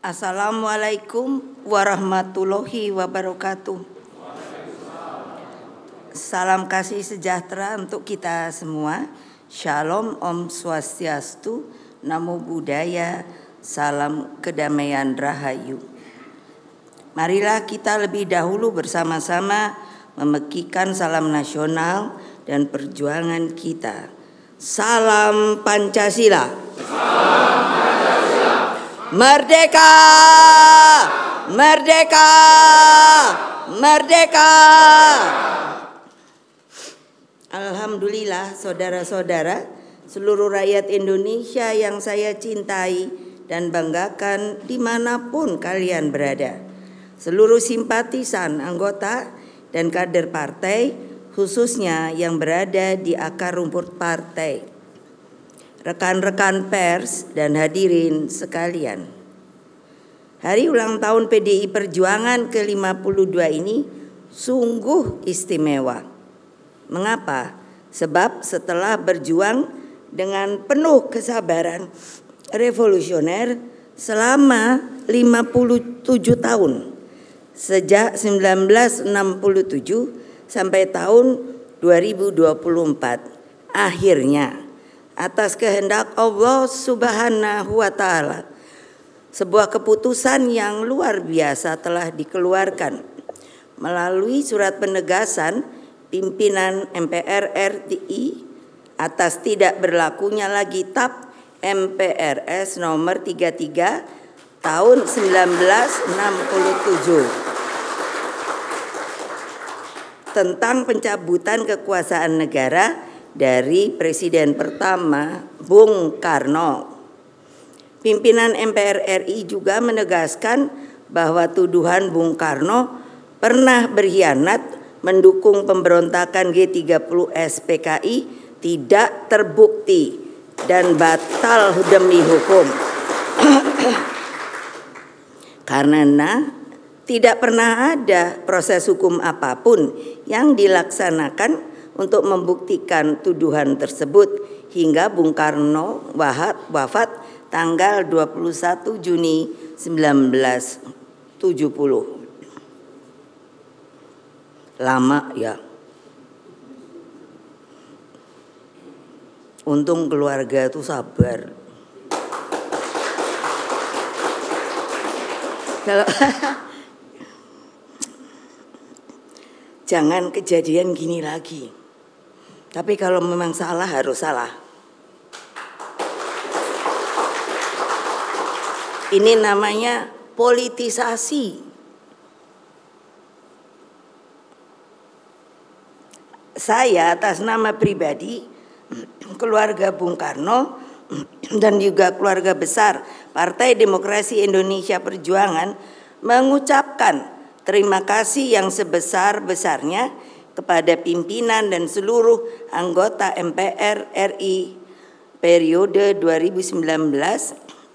Assalamualaikum warahmatullahi wabarakatuh. Salam kasih sejahtera untuk kita semua. Shalom, Om Swastiastu, Namo Buddhaya, salam kedamaian rahayu. Marilah kita lebih dahulu bersama-sama memekikan salam nasional dan perjuangan kita. Salam Pancasila. Salam Pancasila. Merdeka! Merdeka! Merdeka! Alhamdulillah saudara-saudara, seluruh rakyat Indonesia yang saya cintai dan banggakan dimanapun kalian berada. Seluruh simpatisan, anggota dan kader partai, khususnya yang berada di akar rumput partai. Rekan-rekan pers dan hadirin sekalian. Hari ulang tahun PDI Perjuangan ke-52 ini sungguh istimewa. Mengapa? Sebab setelah berjuang dengan penuh kesabaran revolusioner selama 57 tahun. Sejak 1967 sampai tahun 2024. Akhirnya atas kehendak Allah Subhanahu wa Ta'ala, sebuah keputusan yang luar biasa telah dikeluarkan melalui surat penegasan pimpinan MPR RI atas tidak berlakunya lagi TAP MPRS nomor 33 tahun 1967 tentang pencabutan kekuasaan negara dari Presiden pertama Bung Karno. Pimpinan MPR RI juga menegaskan bahwa tuduhan Bung Karno pernah berkhianat mendukung pemberontakan G30 SPKI tidak terbukti dan batal demi hukum. Karena tidak pernah ada proses hukum apapun yang dilaksanakan untuk membuktikan tuduhan tersebut hingga Bung Karno wafat tanggal 21 Juni 1970. Lama ya. Untung keluarga itu sabar. Kalau jangan kejadian gini lagi. Tapi kalau memang salah harus salah. Ini namanya politisasi. Saya atas nama pribadi, keluarga Bung Karno dan juga keluarga besar Partai Demokrasi Indonesia Perjuangan mengucapkan terima kasih yang sebesar-besarnya kepada pimpinan dan seluruh anggota MPR RI periode 2019-2024.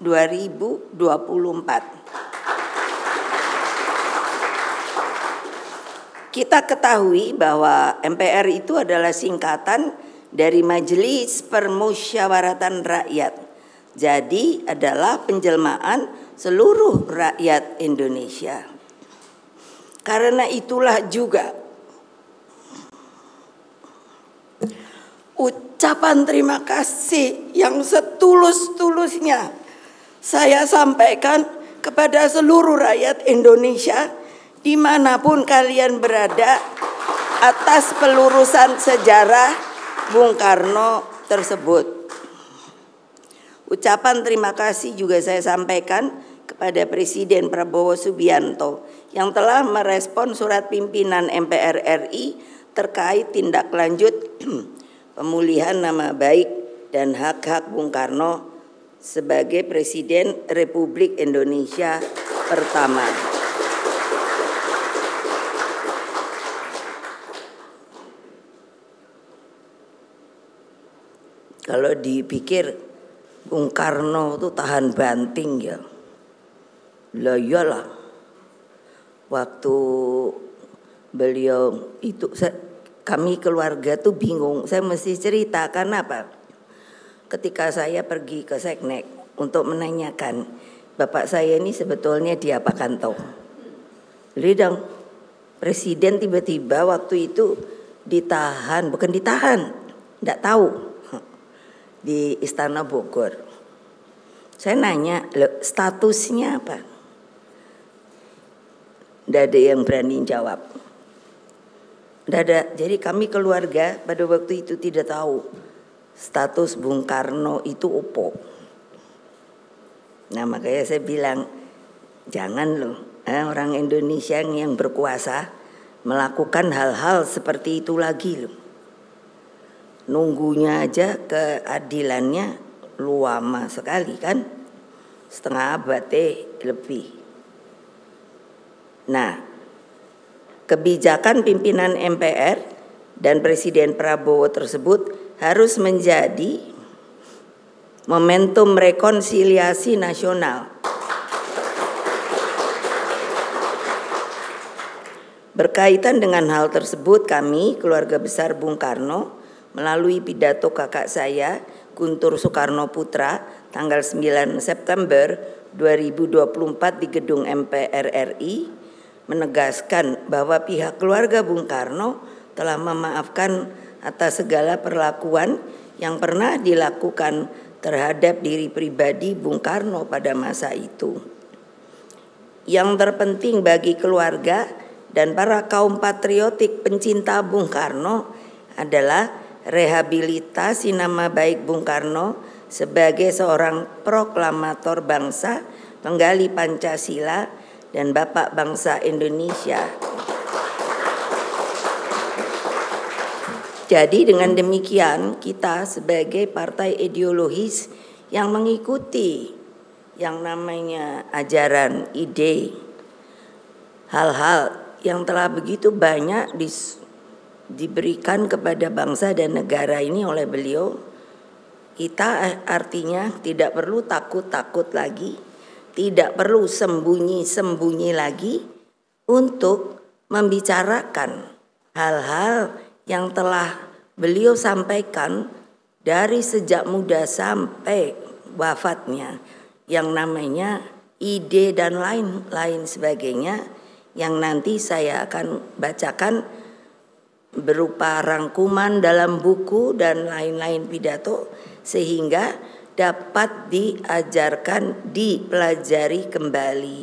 Kita ketahui bahwa MPR itu adalah singkatan dari Majelis Permusyawaratan Rakyat. Jadi adalah penjelmaan seluruh rakyat Indonesia. Karena itulah juga ucapan terima kasih yang setulus-tulusnya saya sampaikan kepada seluruh rakyat Indonesia dimanapun kalian berada atas pelurusan sejarah Bung Karno tersebut. Ucapan terima kasih juga saya sampaikan kepada Presiden Prabowo Subianto yang telah merespon surat pimpinan MPR RI terkait tindak lanjut pemulihan nama baik dan hak-hak Bung Karno sebagai Presiden Republik Indonesia pertama. Kalau dipikir Bung Karno itu tahan banting ya. Lah iyalah. Waktu beliau itu kami keluarga tuh bingung. Saya mesti ceritakan apa? Ketika saya pergi ke Seknek untuk menanyakan bapak saya ini sebetulnya diapakan toh? Beli dong, presiden tiba-tiba waktu itu ditahan, bukan ditahan, enggak tahu, di Istana Bogor. Saya nanya, statusnya apa? Enggak ada yang berani jawab. Enggak ada. Jadi kami keluarga pada waktu itu tidak tahu status Bung Karno itu opo. Nah makanya saya bilang, jangan loh orang Indonesia yang berkuasa melakukan hal-hal seperti itu lagi loh. Nunggunya aja keadilannya lama sekali kan, setengah abad lebih. Nah, kebijakan pimpinan MPR dan Presiden Prabowo tersebut harus menjadi momentum rekonsiliasi nasional. Berkaitan dengan hal tersebut, kami, keluarga besar Bung Karno, melalui pidato kakak saya, Guntur Soekarno Putra, tanggal 9 September 2024 di gedung MPR RI, menegaskan bahwa pihak keluarga Bung Karno telah memaafkan atas segala perlakuan yang pernah dilakukan terhadap diri pribadi Bung Karno pada masa itu. Yang terpenting bagi keluarga dan para kaum patriotik pencinta Bung Karno adalah rehabilitasi nama baik Bung Karno sebagai seorang proklamator bangsa, penggali Pancasila dan Bapak bangsa Indonesia. Jadi dengan demikian kita sebagai partai ideologis yang mengikuti yang namanya ajaran, ide, hal-hal yang telah begitu banyak diberikan kepada bangsa dan negara ini oleh beliau, kita artinya tidak perlu takut-takut lagi, tidak perlu sembunyi-sembunyi lagi untuk membicarakan hal-hal yang telah beliau sampaikan dari sejak muda sampai wafatnya, yang namanya ide dan lain-lain sebagainya, yang nanti saya akan bacakan berupa rangkuman dalam buku dan lain-lain pidato, sehingga dapat diajarkan, dipelajari kembali.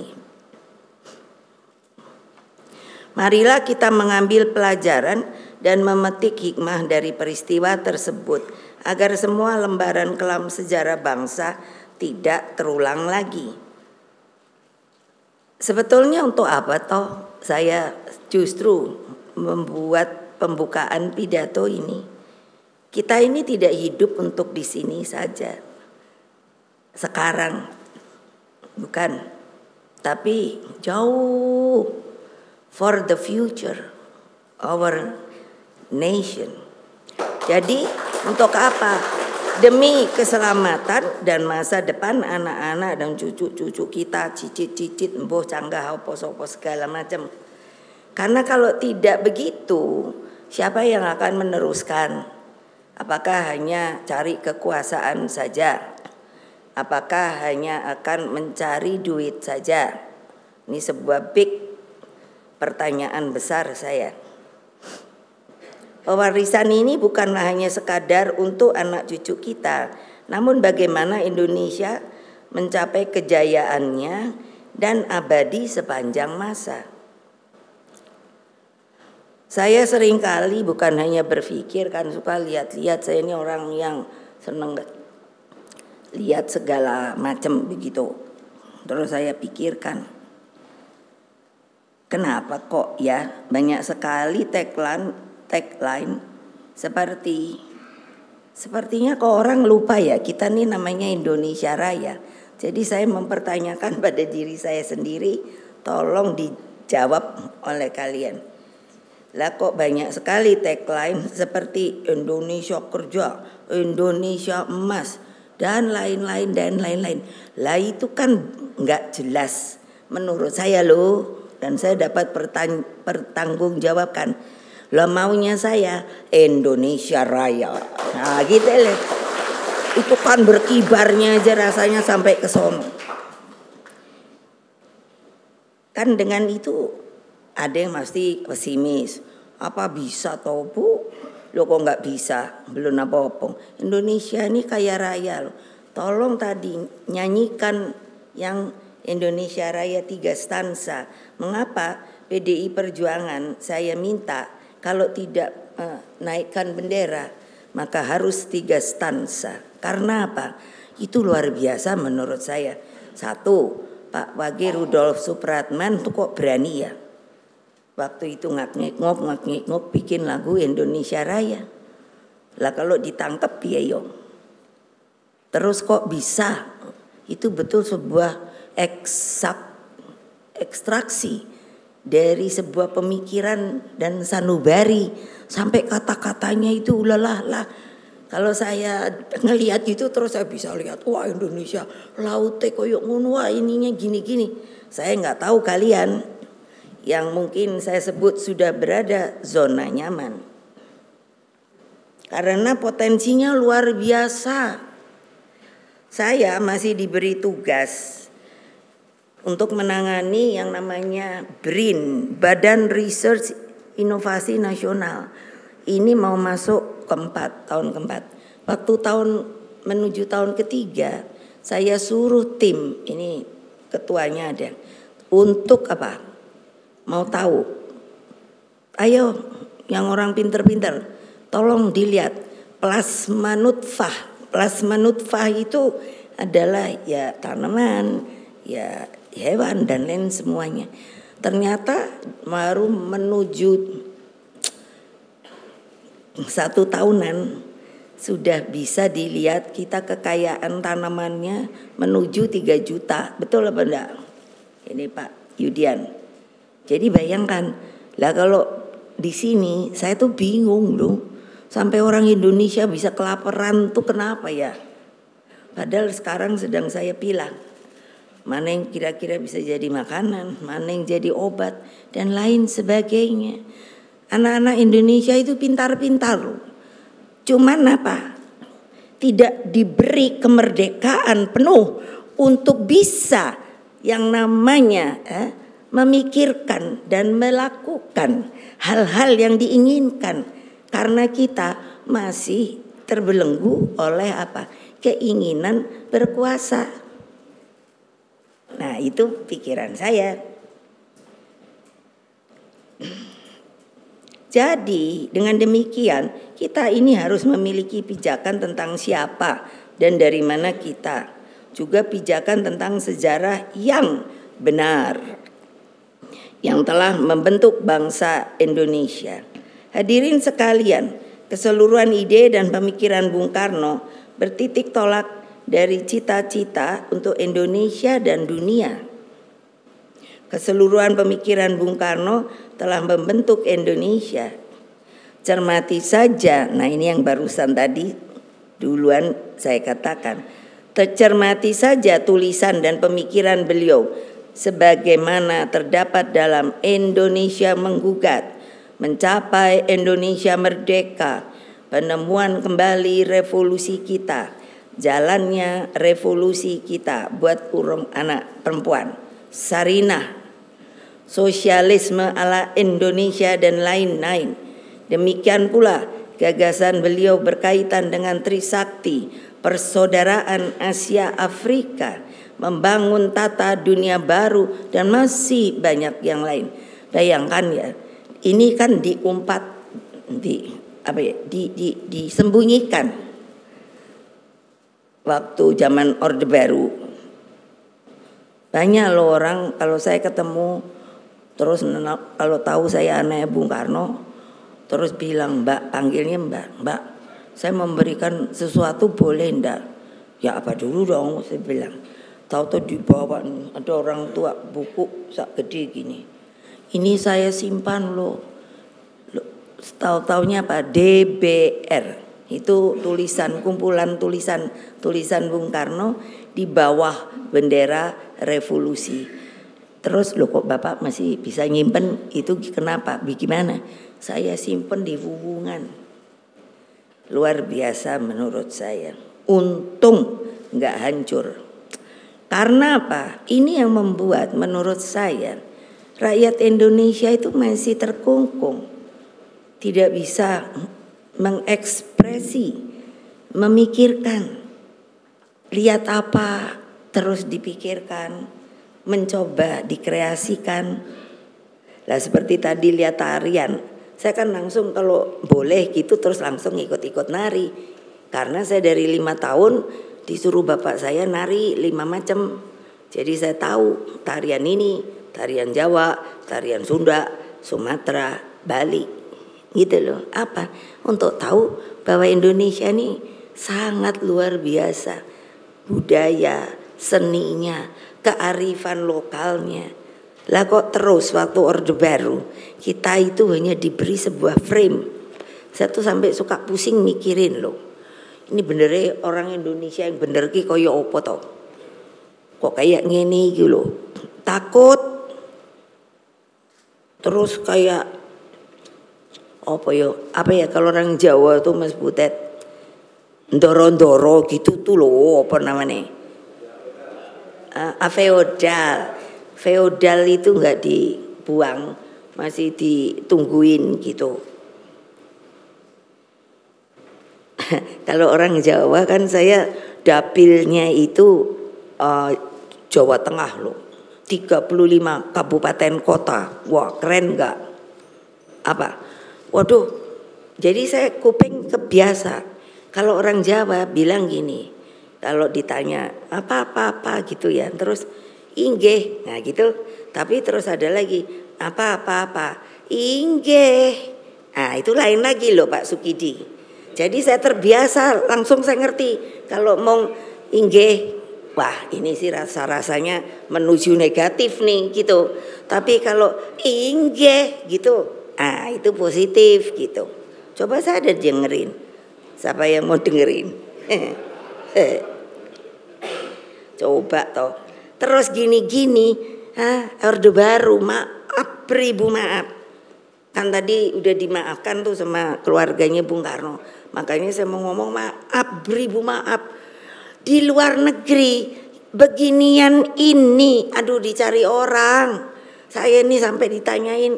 Marilah kita mengambil pelajaran dan memetik hikmah dari peristiwa tersebut, agar semua lembaran kelam sejarah bangsa tidak terulang lagi. Sebetulnya untuk apa toh saya justru membuat pembukaan pidato ini? Kita ini tidak hidup untuk di sini saja sekarang, bukan, tapi jauh for the future our nation. Jadi untuk apa? Demi keselamatan dan masa depan anak-anak dan cucu-cucu kita, cicit-cicit, embuh, canggah, opo-opo segala macam. Karena kalau tidak begitu, siapa yang akan meneruskan? Apakah hanya cari kekuasaan saja? Apakah hanya akan mencari duit saja? Ini sebuah big pertanyaan besar saya. Pewarisan ini bukanlah hanya sekadar untuk anak cucu kita, namun bagaimana Indonesia mencapai kejayaannya dan abadi sepanjang masa. Saya seringkali bukan hanya berpikir, kan suka lihat-lihat, saya ini orang yang seneng lihat segala macam begitu. Terus saya pikirkan, kenapa kok ya banyak sekali tagline sepertinya kok orang lupa ya, kita nih namanya Indonesia Raya. Jadi saya mempertanyakan pada diri saya sendiri, tolong dijawab oleh kalian. Lah kok banyak sekali tagline seperti Indonesia Kerja, Indonesia Emas, dan lain-lain dan lain-lain. Lah itu kan nggak jelas menurut saya loh, dan saya dapat pertanggungjawabkan. Lah maunya saya Indonesia Raya. Nah gitu loh. Itu kan berkibarnya aja rasanya sampai ke sono. Kan dengan itu ada yang pasti pesimis. Apa bisa toh Bu? Lo kok nggak bisa? Belum apa-apa. Indonesia ini kaya raya loh. Tolong tadi nyanyikan yang Indonesia Raya 3 stansa. Mengapa PDI Perjuangan saya minta kalau tidak naikkan bendera maka harus 3 stansa. Karena apa? Itu luar biasa menurut saya. Satu, Pak Wage Rudolf Supratman tuh kok berani ya. Waktu itu ngak-ngok bikin lagu Indonesia Raya. Lah kalau ditangkap ya yo. Terus kok bisa? Itu betul sebuah ekstraksi dari sebuah pemikiran dan sanubari sampai kata-katanya itu ulalah. Kalau saya ngelihat itu terus saya bisa lihat wah Indonesia laute koyok ngono wah ininya gini-gini. Saya nggak tahu kalian yang mungkin saya sebut sudah berada zona nyaman. Karena potensinya luar biasa. Saya masih diberi tugas untuk menangani yang namanya BRIN, Badan Research Inovasi Nasional. Ini mau masuk tahun keempat. Waktu menuju tahun ketiga, saya suruh tim, ini ketuanya ada, untuk apa? Mau tahu? Ayo, yang orang pinter-pinter, tolong dilihat plasma nutfah. Plasma nutfah itu adalah ya tanaman, ya hewan dan lain semuanya. Ternyata baru menuju 1 tahunan sudah bisa dilihat kita kekayaan tanamannya menuju 3 juta. Betul apa enggak? Ini Pak Yudian. Jadi bayangkan, lah kalau di sini saya tuh bingung loh. Sampai orang Indonesia bisa kelaparan tuh kenapa ya? Padahal sekarang sedang saya pilah. Mana yang kira-kira bisa jadi makanan, mana yang jadi obat, dan lain sebagainya. Anak-anak Indonesia itu pintar-pintar loh. Cuman apa? Tidak diberi kemerdekaan penuh untuk bisa yang namanya memikirkan dan melakukan hal-hal yang diinginkan. Karena kita masih terbelenggu oleh apa? Keinginan berkuasa. Nah, itu pikiran saya. Jadi, dengan demikian kita ini harus memiliki pijakan tentang siapa dan dari mana kita. Juga pijakan tentang sejarah yang benar yang telah membentuk bangsa Indonesia. Hadirin sekalian, keseluruhan ide dan pemikiran Bung Karno bertitik tolak dari cita-cita untuk Indonesia dan dunia. Keseluruhan pemikiran Bung Karno telah membentuk Indonesia. Cermati saja, nah ini yang barusan tadi duluan saya katakan. Tercermati saja tulisan dan pemikiran beliau sebagaimana terdapat dalam Indonesia Menggugat, Mencapai Indonesia Merdeka, Penemuan Kembali Revolusi Kita, Jalannya Revolusi Kita buat urung anak perempuan, Sarinah, Sosialisme ala Indonesia dan lain-lain. Demikian pula gagasan beliau berkaitan dengan Trisakti, persaudaraan Asia Afrika, membangun tata dunia baru dan masih banyak yang lain. Bayangkan ya, ini kan diumpat, disembunyikan waktu zaman Orde Baru. Banyak loh orang kalau saya ketemu terus kalau tahu saya anaknya Bung Karno terus bilang Mbak, panggilnya Mbak, saya memberikan sesuatu boleh enggak? Ya apa dulu dong, saya bilang. Tahu-tahu dibawa ada orang tua buku sak gede gini. Ini saya simpan loh. Tahu-taunya apa? DBR. Itu tulisan, kumpulan tulisan Bung Karno di bawah bendera revolusi. Terus loh kok Bapak masih bisa nyimpen itu kenapa? Bagaimana? Saya simpen di hubungan. Luar biasa menurut saya. Untung nggak hancur. Karena apa? Ini yang membuat menurut saya rakyat Indonesia itu masih terkungkung, tidak bisa mengekspresi, memikirkan, lihat apa terus dipikirkan, mencoba dikreasikan. Lah seperti tadi lihat tarian, saya kan langsung kalau boleh gitu terus langsung ikut-ikut nari. Karena saya dari 5 tahun disuruh bapak saya nari 5 macam. Jadi saya tahu tarian ini, tarian Jawa, tarian Sunda, Sumatera, Bali. Gitu loh. Apa? Untuk tahu bahwa Indonesia ini sangat luar biasa. Budaya, seninya, kearifan lokalnya. Lah kok terus waktu Orde Baru kita itu hanya diberi sebuah frame. Saya tuh sampai suka pusing mikirin loh. Ini benernya orang Indonesia yang bener ki koyo opo to? Kok kayak ngene iki lho. Takut. Terus kayak apa ya kalau orang Jawa tuh Mas Butet ndoro-ndoro gitu tuh loh apa namanya? Feodal. Feodal itu enggak dibuang, masih ditungguin gitu. Kalau orang Jawa kan saya dapilnya itu Jawa Tengah loh. 35 kabupaten kota. Wah, keren enggak? Apa? Waduh. Jadi saya kuping kebiasa. Kalau orang Jawa bilang gini, kalau ditanya apa-apa gitu ya, terus inggih, nah gitu. Tapi terus ada lagi apa-apa, inggih. Nah itu lain lagi loh Pak Sukidi. Jadi saya terbiasa, langsung saya ngerti. Kalau mau inggih, wah ini sih rasanya menuju negatif nih gitu. Tapi kalau inggih gitu, nah itu positif gitu. Coba saya ada dengerin. Siapa yang mau dengerin? Coba toh. Terus gini-gini, Orde Baru, maaf beribu maaf. Kan tadi udah dimaafkan tuh sama keluarganya Bung Karno. Makanya saya mau ngomong maaf beribu maaf. Di luar negeri beginian ini, aduh dicari orang. Saya ini sampai ditanyain,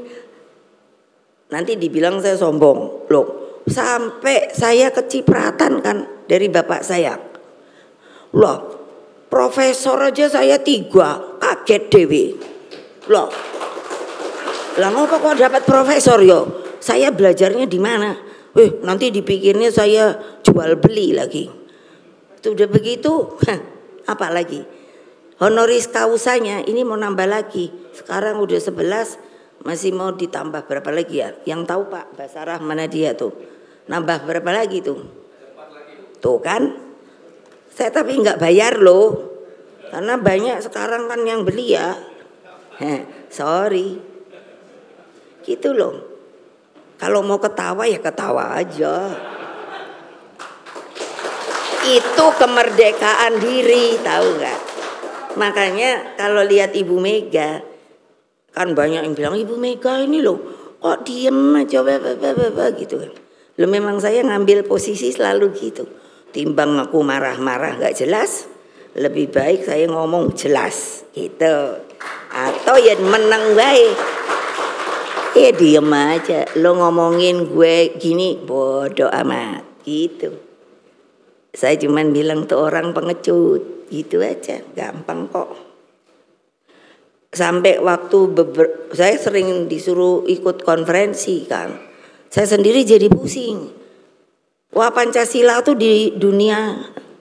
nanti dibilang saya sombong. Loh, sampai saya kecipratan kan dari bapak saya. Loh, profesor aja saya 3, kaget dewe. Loh, lah ngapa kok dapat profesor yo? Saya belajarnya di mana? Nanti dipikirnya saya jual beli lagi. Itu udah begitu, apa lagi? Honoris causanya ini mau nambah lagi. Sekarang udah 11, masih mau ditambah berapa lagi ya? Yang tahu Pak Basarah mana dia tuh? Nambah berapa lagi tuh? Tuh kan? Saya tapi nggak bayar loh, karena banyak sekarang kan yang beli ya. Sorry, gitu loh. Kalau mau ketawa ya ketawa aja. Itu kemerdekaan diri, tahu nggak? Makanya kalau lihat Ibu Mega, kan banyak yang bilang Ibu Mega ini loh, kok diem aja gitu kan. Loh memang saya ngambil posisi selalu gitu. Timbang aku marah-marah gak jelas, lebih baik saya ngomong jelas gitu. Atau ya menang baik, ya diem aja. Lo ngomongin gue gini bodoh amat gitu. Saya cuman bilang tuh orang pengecut gitu aja, gampang kok. Sampai waktu saya sering disuruh ikut konferensi kan, saya sendiri jadi pusing. Wah Pancasila tuh di dunia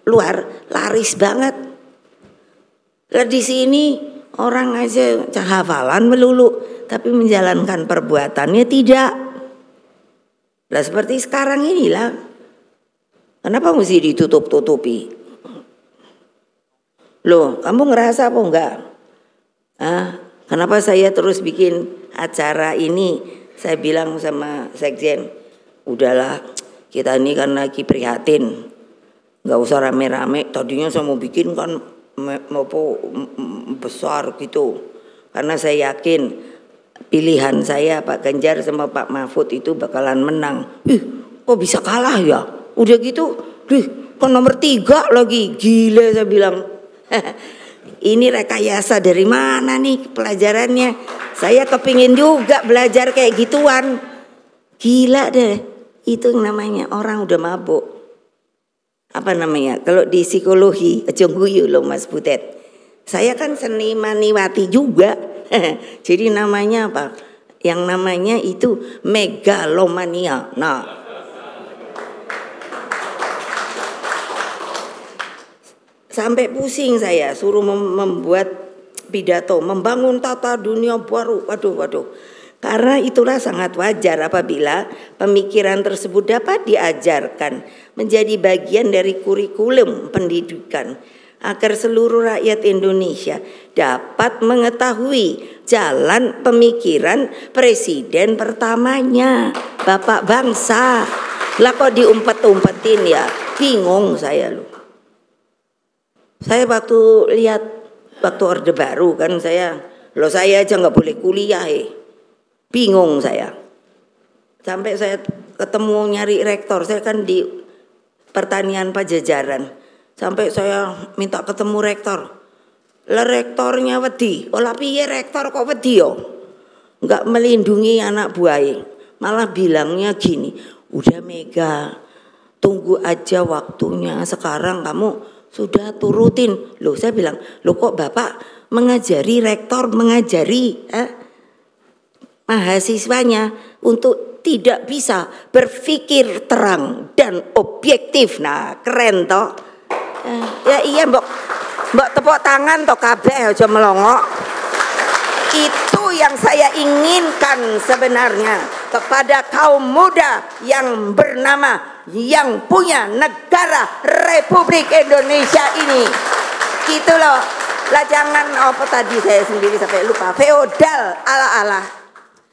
luar laris banget. Lah di sini orang aja hafalan melulu, tapi menjalankan perbuatannya tidak. Lah seperti sekarang inilah. Kenapa mesti ditutup-tutupi? Loh, kamu ngerasa apa enggak? Kenapa saya terus bikin acara ini? Saya bilang sama Sekjen, udahlah. Kita ini kan lagi prihatin, nggak usah rame-rame. Tadinya saya mau bikin kan besar gitu, karena saya yakin pilihan saya Pak Ganjar sama Pak Mahfud itu bakalan menang. Kok bisa kalah ya? Udah gitu, kok nomor 3 lagi, gila saya bilang. ini rekayasa dari mana nih pelajarannya? Saya kepingin juga belajar kayak gituan. Gila deh, itu namanya orang udah mabuk. Apa namanya? Kalau di psikologi, aja guyu loh Mas Butet. Saya kan senimaniwati juga. Jadi namanya apa? Yang namanya itu megalomania. Nah, sampai pusing saya suruh membuat pidato, membangun tata dunia baru. Waduh. Karena itulah sangat wajar apabila pemikiran tersebut dapat diajarkan menjadi bagian dari kurikulum pendidikan agar seluruh rakyat Indonesia dapat mengetahui jalan pemikiran presiden pertamanya, Bapak bangsa. Lah kok diumpet-umpetin ya? Bingung saya loh. Saya waktu lihat waktu Orde Baru kan saya aja nggak boleh kuliah bingung saya. Sampai saya ketemu nyari rektor, saya kan di Pertanian Pajajaran. Sampai saya minta ketemu rektor. Lah rektornya wedi. Olah piye rektor kok wedi yo? Enggak melindungi anak buahnya. Malah bilangnya gini, udah Mega, tunggu aja waktunya. Sekarang kamu sudah turutin. Loh saya bilang, loh kok Bapak mengajari rektor mengajari mahasiswanya untuk tidak bisa berpikir terang dan objektif. Nah keren toh. Ya iya mbok tepuk tangan toh kabeh aja melongok. Itu yang saya inginkan sebenarnya kepada kaum muda yang bernama, yang punya negara Republik Indonesia ini. Gitu loh. Lah jangan apa tadi saya sendiri sampai lupa, feodal ala-ala.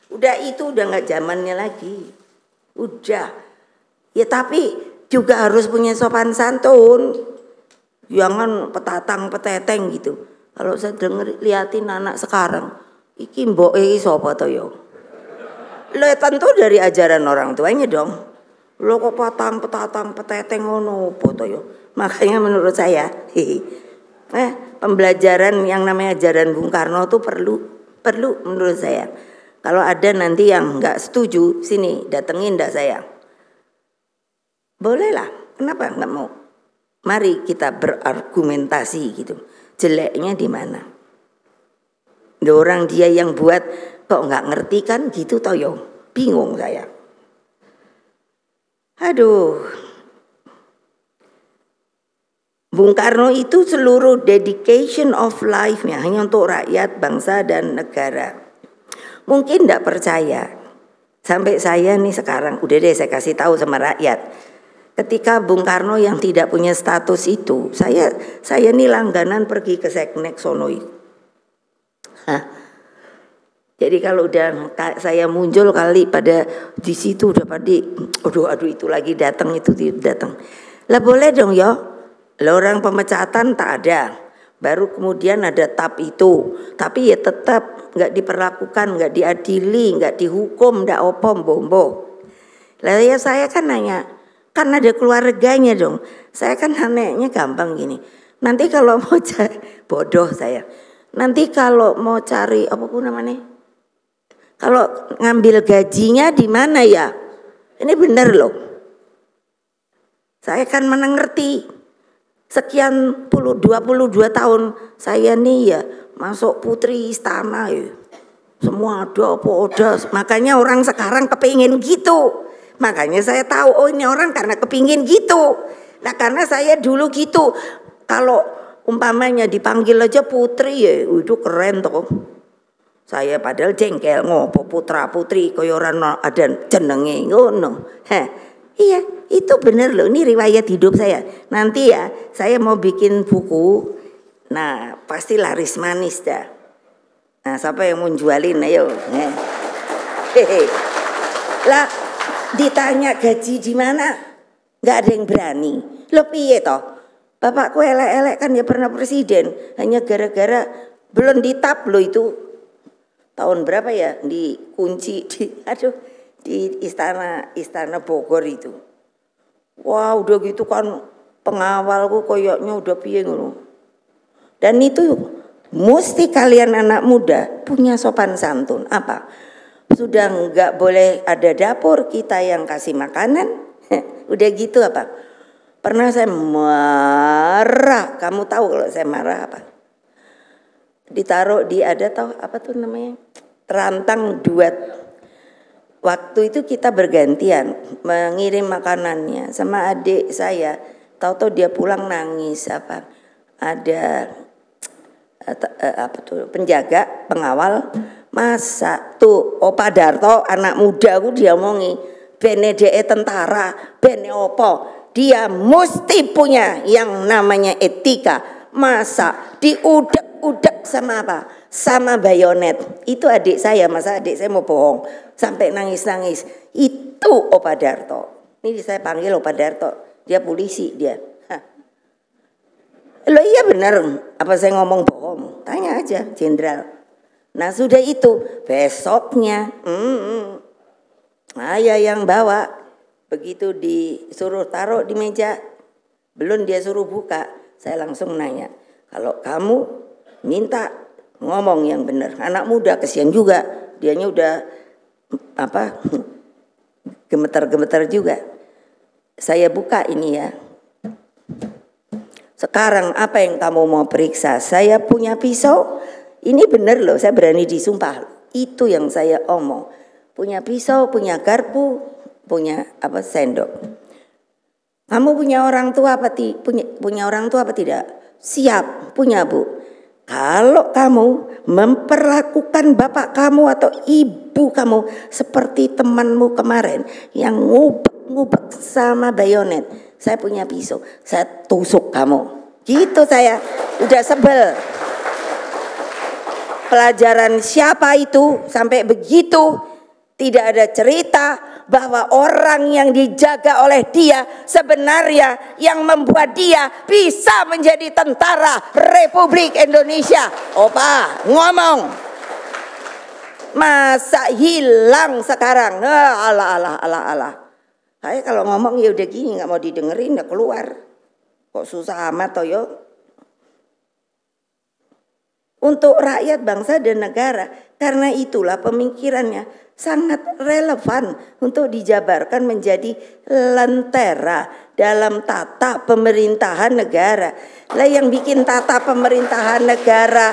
Udah itu udah nggak zamannya lagi. Udah. Ya tapi juga harus punya sopan santun. Jangan petatang peteteng gitu. Kalau saya liatin anak sekarang, iki mbok iki sapa to yo? Lah tentu dari ajaran orang tuanya dong. Lo kok petatang peteteng ngono apa to yo? Makanya menurut saya, pembelajaran yang namanya ajaran Bung Karno itu perlu menurut saya. Kalau ada nanti yang nggak setuju, sini datengin dah saya. Boleh lah, kenapa nggak mau? Mari kita berargumentasi gitu. Jeleknya di mana? Orang dia yang buat kok nggak ngerti kan gitu toh yo. Bingung saya. Aduh. Bung Karno itu seluruh dedication of life-nya hanya untuk rakyat, bangsa dan negara. Mungkin tidak percaya. Sampai saya nih sekarang, udah deh saya kasih tahu sama rakyat. Ketika Bung Karno yang tidak punya status itu, saya nih langganan pergi ke Seknek Sonoi. Jadi kalau udah saya muncul kali pada di situ udah pada aduh itu lagi datang itu datang. Lah boleh dong ya. Lah orang pemecatan tak ada. Baru kemudian ada TAP itu, tapi ya tetap nggak diperlakukan, nggak diadili, nggak dihukum, nggak opom bombo. Lah ya saya kan nanya, kan ada keluarganya dong. Saya kan nanya gampang gini. Nanti kalau mau bodoh saya. Nanti kalau mau cari apapun namanya, kalau ngambil gajinya di mana ya? Ini benar loh. Saya kan mengerti. Sekian 22 tahun saya nih ya masuk putri istana ya. Semua ada makanya orang sekarang kepingin gitu. Makanya saya tahu oh ini orang karena kepingin gitu. Nah karena saya dulu gitu. Kalau umpamanya dipanggil aja putri ya itu keren toh. Saya padahal jengkel ngopo putra putri kaya ora ada jenenge ngono. Iya, itu benar loh. Ini riwayat hidup saya. Nanti ya, saya mau bikin buku. Nah, pasti laris manis dah. Nah, siapa yang mau jualin? Ayo. Lah, ditanya gaji di mana? Nggak ada yang berani. Lo piye toh? Bapakku elek-elek kan ya pernah presiden. Hanya gara-gara belum ditap lo itu. Tahun berapa ya? Dikunci di istana Bogor itu. Wah udah gitu kan pengawalku koyoknya udah piye ngono. Dan itu mesti kalian anak muda punya sopan santun. Apa? Sudah nggak boleh ada dapur, kita yang kasih makanan. Udah gitu apa? Pernah saya marah, kamu tahu kalau saya marah apa? Ditaruh di ada tahu apa tuh namanya? Rantang duet. Waktu itu kita bergantian mengirim makanannya sama adik saya. Tahu-tahu dia pulang nangis apa? Ada apa tuh penjaga pengawal, masa tuh Opa Darto anak muda aku dia omongi bene DE tentara bene opo, dia mesti punya yang namanya etika. Masa diudek-udek sama apa, sama bayonet. Itu adik saya, masa adik saya mau bohong sampai nangis-nangis. Itu Opa Darto. Ini saya panggil Opa Darto, dia polisi dia. Loh iya benar, apa saya ngomong bohong? Tanya aja jenderal. Nah sudah itu besoknya saya yang bawa. Begitu disuruh taruh di meja, belum dia suruh buka, saya langsung nanya, kalau kamu minta ngomong yang benar. Anak muda kesian juga, dianya udah apa gemeter-gemeter juga. Saya buka ini ya. Sekarang apa yang kamu mau periksa? Saya punya pisau. Ini benar loh, saya berani disumpah. Itu yang saya omong. Punya pisau, punya garpu, punya apa sendok. Kamu punya orang tua apa punya orang tua apa tidak? Siap, punya Bu. Kalau kamu memperlakukan bapak kamu atau ibu kamu seperti temanmu kemarin yang ngubek-ngubek sama bayonet, saya punya pisau, saya tusuk kamu. Gitu saya, udah sebel. Pelajaran siapa itu sampai begitu? Tidak ada cerita bahwa orang yang dijaga oleh dia sebenarnya yang membuat dia bisa menjadi tentara Republik Indonesia. Opa ngomong, masa hilang sekarang? Alah. Saya kalau ngomong ya udah gini, nggak mau didengerin, udah keluar. Kok susah amat toh yo? Untuk rakyat, bangsa dan negara. Karena itulah pemikirannya sangat relevan untuk dijabarkan menjadi lentera dalam tata pemerintahan negara. Lah yang bikin tata pemerintahan negara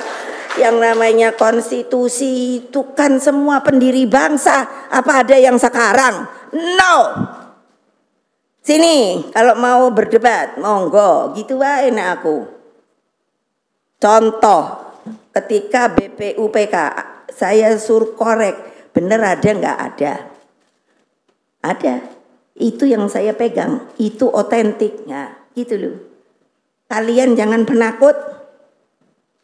yang namanya konstitusi itu kan semua pendiri bangsa. Apa ada yang sekarang? No. Sini kalau mau berdebat monggo, gitu wae nek aku. Contoh ketika BPUPK saya suruh korek, bener ada nggak ada? Ada. Itu yang saya pegang, itu otentik. Nah, gitu loh. Kalian jangan penakut.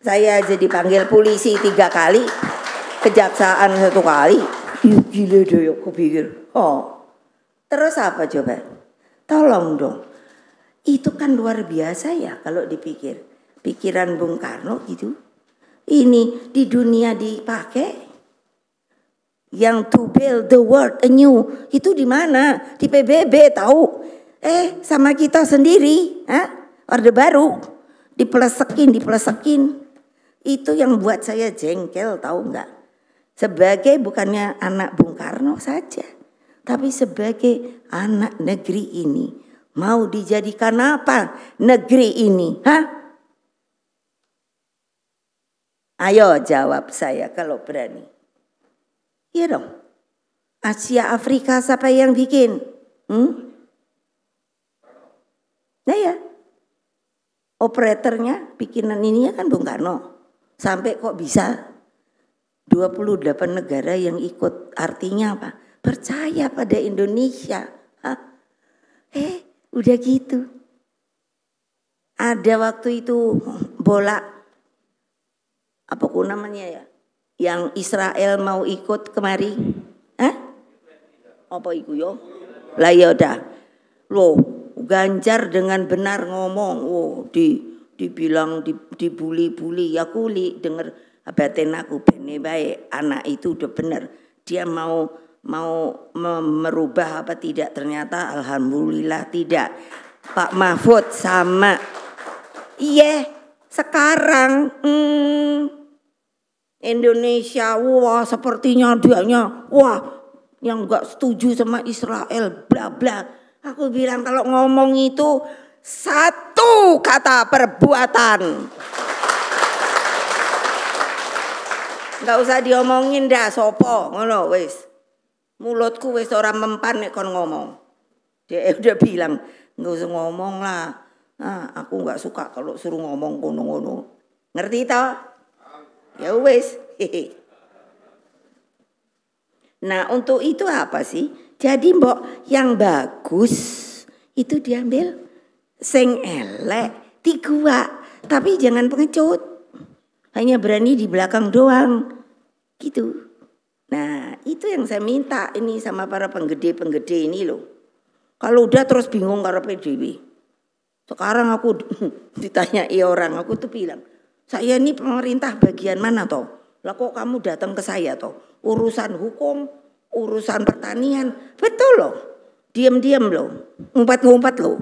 Saya jadi panggil polisi 3 kali, kejaksaan 1 kali. Gila deh, aku pikir. Oh, terus apa coba? Tolong dong. Itu kan luar biasa ya kalau dipikir. Pikiran Bung Karno gitu. Ini di dunia dipakai. Yang to build the world anew itu di mana? Di PBB tahu? Sama kita sendiri, Orde Baru dipelesekin. Itu yang buat saya jengkel, tahu nggak? Sebagai bukannya anak Bung Karno saja, tapi sebagai anak negeri ini mau dijadikan apa negeri ini? Ayo jawab saya kalau berani. Iya dong. Asia Afrika siapa yang bikin? Nah ya. Operatornya bikinan ininya kan Bung Karno. Sampai kok bisa 28 negara yang ikut, artinya apa? Percaya pada Indonesia. Udah gitu. Ada waktu itu bola apa namanya ya? Yang Israel mau ikut kemari. Apa iku yo? Lah ya udah. Loh, Ganjar dengan benar ngomong, dibilang dibuli-buli, ya kuli denger batin aku bene bae, anak itu udah bener. Dia mau merubah apa tidak, ternyata alhamdulillah tidak. Pak Mahfud sama. Iya, Sekarang Indonesia, wah sepertinya dianya, wah yang nggak setuju sama Israel, bla bla. Aku bilang kalau ngomong itu satu kata perbuatan. Nggak usah diomongin dah sopo, ngono wis. Mulutku wis ora mempan nek kon ngomong. Dia udah bilang nggak usah ngomong lah. Aku nggak suka kalau suruh ngomong ngono-ngono. Ngerti toh? Ya wis. Nah untuk itu apa sih? Jadi mbok yang bagus itu diambil, sing elek digua. Tapi jangan pengecut. Hanya berani di belakang doang. Gitu. Nah itu yang saya minta ini sama para penggede-penggede ini loh. Kalau udah terus bingung karo PDW. Sekarang aku ditanyai orang, aku tuh bilang, saya ini pemerintah bagian mana toh? Lah kok kamu datang ke saya toh? Urusan hukum, urusan pertanian, betul loh. Diam-diam loh, ngumpat-ngumpat loh.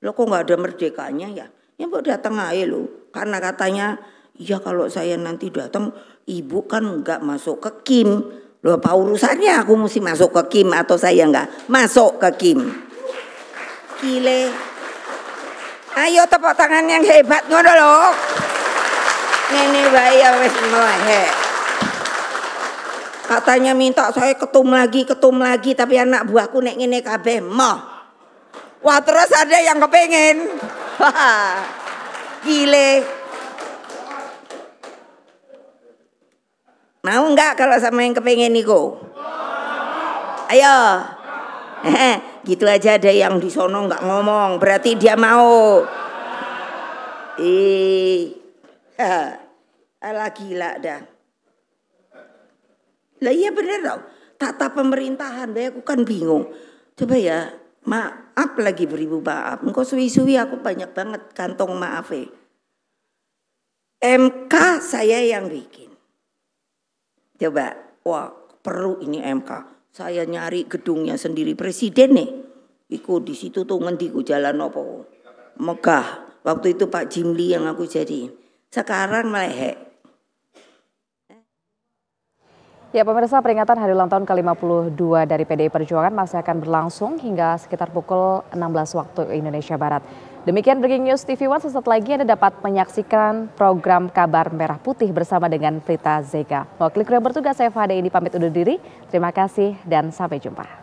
Loh kok nggak ada merdekanya ya? Ya mbok datang aja loh. Karena katanya, ya kalau saya nanti datang, ibu kan nggak masuk ke Kim. Loh apa urusannya aku mesti masuk ke Kim atau saya nggak masuk ke Kim? Gile. Ayo tepuk tangan yang hebat ngono lho. Nene bae wis melehe. Katanya minta saya ketum lagi tapi anak buahku nek ngene kabeh moh. Wah terus ada yang kepengen. Wah. Gile. Mau enggak kalau sama yang kepengen niku? Ayo. Gitu aja ada yang di sono nggak ngomong, berarti dia mau. Alah gila dah. Lah iya bener tau. Tata pemerintahan, aku kan bingung. Coba ya, maaf lagi beribu maaf. Engkau suwi-suwi aku banyak banget kantong maaf. MK saya yang bikin. Coba, wah perlu ini MK. Saya nyari gedungnya sendiri presiden nih. Iku di situ tuh ngendiku jalan opo. Megah. Waktu itu Pak Jimli yang aku jadi. Sekarang melehek. Ya pemirsa, peringatan hari ulang tahun ke-52 dari PDI Perjuangan masih akan berlangsung hingga sekitar pukul 16 waktu Indonesia Barat. Demikian Breaking News TV One, sesaat lagi Anda dapat menyaksikan program Kabar Merah Putih bersama dengan Prita Zega. Wakil kru yang bertugas saya Fade ini pamit undur diri. Terima kasih dan sampai jumpa.